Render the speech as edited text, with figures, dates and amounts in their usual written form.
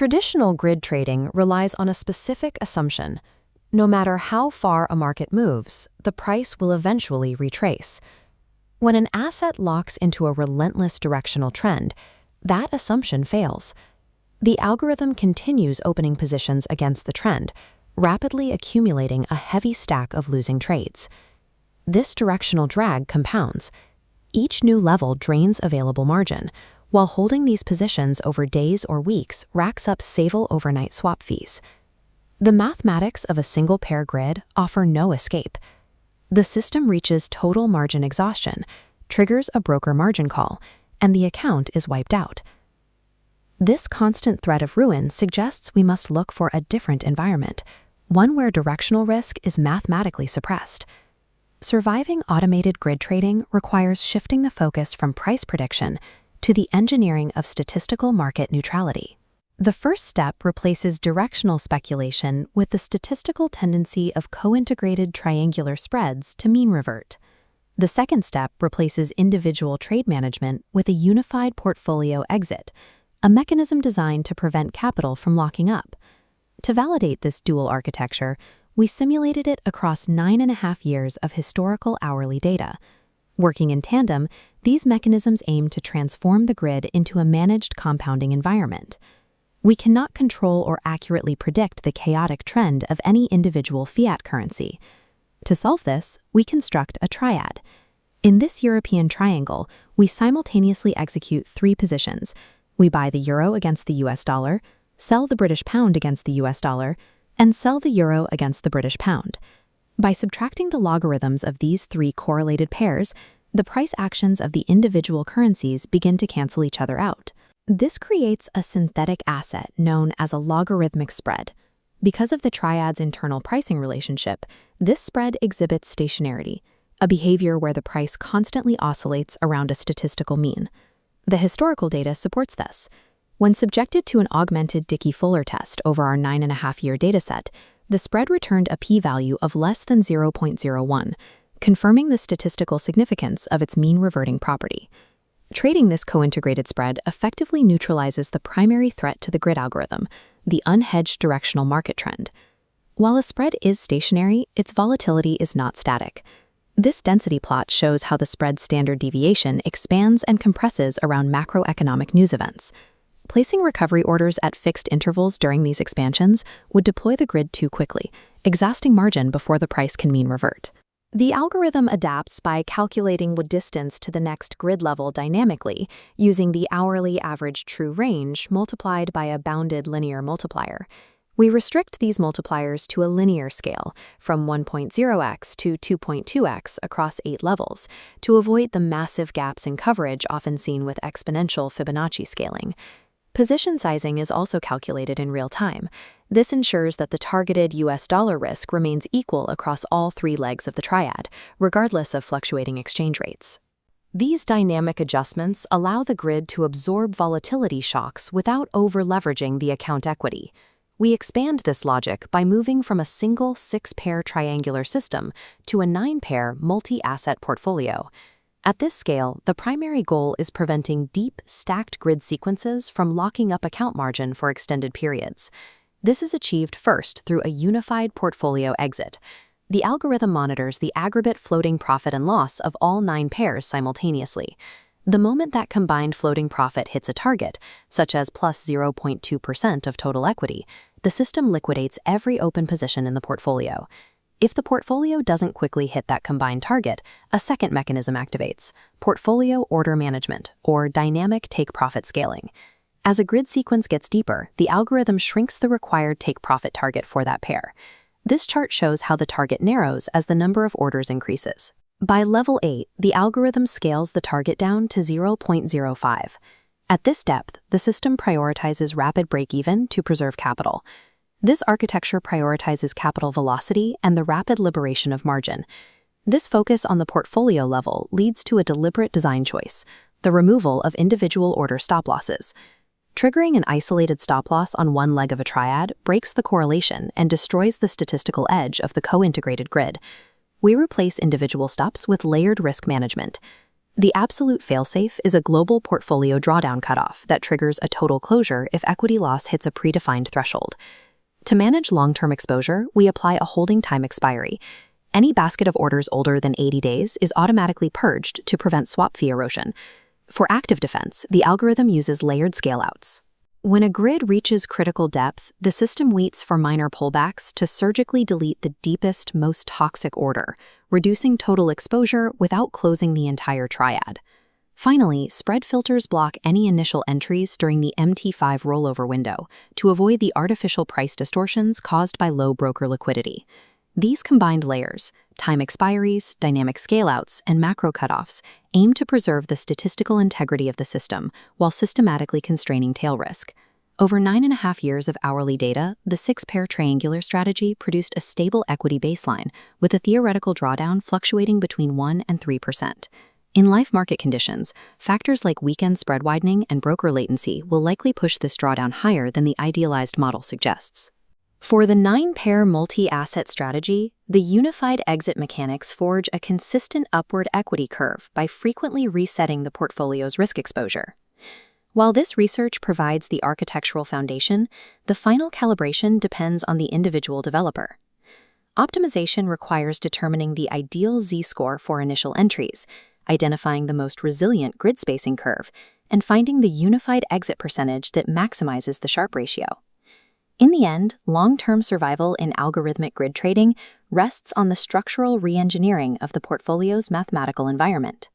Traditional grid trading relies on a specific assumption. No matter how far a market moves, the price will eventually retrace. When an asset locks into a relentless directional trend, that assumption fails. The algorithm continues opening positions against the trend, rapidly accumulating a heavy stack of losing trades. This directional drag compounds. Each new level drains available margin, while holding these positions over days or weeks racks up savable overnight swap fees. The mathematics of a single pair grid offer no escape. The system reaches total margin exhaustion, triggers a broker margin call, and the account is wiped out. This constant threat of ruin suggests we must look for a different environment, one where directional risk is mathematically suppressed. Surviving automated grid trading requires shifting the focus from price prediction to the engineering of statistical market neutrality. The first step replaces directional speculation with the statistical tendency of co-integrated triangular spreads to mean revert. The second step replaces individual trade management with a unified portfolio exit, a mechanism designed to prevent capital from locking up. To validate this dual architecture, we simulated it across 9.5 years of historical hourly data. Working in tandem, these mechanisms aim to transform the grid into a managed compounding environment. We cannot control or accurately predict the chaotic trend of any individual fiat currency. To solve this, we construct a triad. In this European triangle, we simultaneously execute 3 positions. We buy the euro against the US dollar, sell the British pound against the US dollar, and sell the euro against the British pound. By subtracting the logarithms of these 3 correlated pairs, the price actions of the individual currencies begin to cancel each other out. This creates a synthetic asset known as a logarithmic spread. Because of the triad's internal pricing relationship, this spread exhibits stationarity, a behavior where the price constantly oscillates around a statistical mean. The historical data supports this. When subjected to an augmented Dickey-Fuller test over our 9.5-year dataset, the spread returned a p-value of less than 0.01, confirming the statistical significance of its mean reverting property. Trading this co-integrated spread effectively neutralizes the primary threat to the grid algorithm, the unhedged directional market trend. While a spread is stationary, its volatility is not static. This density plot shows how the spread's standard deviation expands and compresses around macroeconomic news events. Placing recovery orders at fixed intervals during these expansions would deploy the grid too quickly, exhausting margin before the price can mean revert. The algorithm adapts by calculating the distance to the next grid level dynamically, using the hourly average true range multiplied by a bounded linear multiplier. We restrict these multipliers to a linear scale, from 1.0x to 2.2x across 8 levels, to avoid the massive gaps in coverage often seen with exponential Fibonacci scaling. Position sizing is also calculated in real time. This ensures that the targeted US dollar risk remains equal across all 3 legs of the triad, regardless of fluctuating exchange rates. These dynamic adjustments allow the grid to absorb volatility shocks without over-leveraging the account equity. We expand this logic by moving from a single 6-pair triangular system to a 9-pair multi-asset portfolio. At this scale, the primary goal is preventing deep, stacked grid sequences from locking up account margin for extended periods. This is achieved first through a unified portfolio exit. The algorithm monitors the aggregate floating profit and loss of all 9 pairs simultaneously. The moment that combined floating profit hits a target, such as plus 0.2% of total equity, the system liquidates every open position in the portfolio. If the portfolio doesn't quickly hit that combined target, a second mechanism activates: portfolio order management, or dynamic take-profit scaling. As a grid sequence gets deeper, the algorithm shrinks the required take-profit target for that pair. This chart shows how the target narrows as the number of orders increases. By level 8, the algorithm scales the target down to 0.05. At this depth, the system prioritizes rapid break-even to preserve capital. This architecture prioritizes capital velocity and the rapid liberation of margin. This focus on the portfolio level leads to a deliberate design choice: the removal of individual order stop losses. Triggering an isolated stop loss on one leg of a triad breaks the correlation and destroys the statistical edge of the co-integrated grid. We replace individual stops with layered risk management. The absolute failsafe is a global portfolio drawdown cutoff that triggers a total closure if equity loss hits a predefined threshold. To manage long-term exposure, we apply a holding time expiry. Any basket of orders older than 80 days is automatically purged to prevent swap fee erosion. For active defense, the algorithm uses layered scale-outs. When a grid reaches critical depth, the system waits for minor pullbacks to surgically delete the deepest, most toxic order, reducing total exposure without closing the entire triad. Finally, spread filters block any initial entries during the MT5 rollover window to avoid the artificial price distortions caused by low broker liquidity. These combined layers, time expiries, dynamic scale-outs, and macro cutoffs, aim to preserve the statistical integrity of the system while systematically constraining tail risk. Over 9.5 years of hourly data, the 6-pair triangular strategy produced a stable equity baseline, with a theoretical drawdown fluctuating between 1% and 3%. In live market conditions, factors like weekend spread widening and broker latency will likely push this drawdown higher than the idealized model suggests. For the 9-pair multi-asset strategy, the unified exit mechanics forge a consistent upward equity curve by frequently resetting the portfolio's risk exposure. While this research provides the architectural foundation, the final calibration depends on the individual developer. Optimization requires determining the ideal z-score for initial entries, identifying the most resilient grid spacing curve, and finding the unified exit percentage that maximizes the Sharpe ratio. In the end, long-term survival in algorithmic grid trading rests on the structural re-engineering of the portfolio's mathematical environment.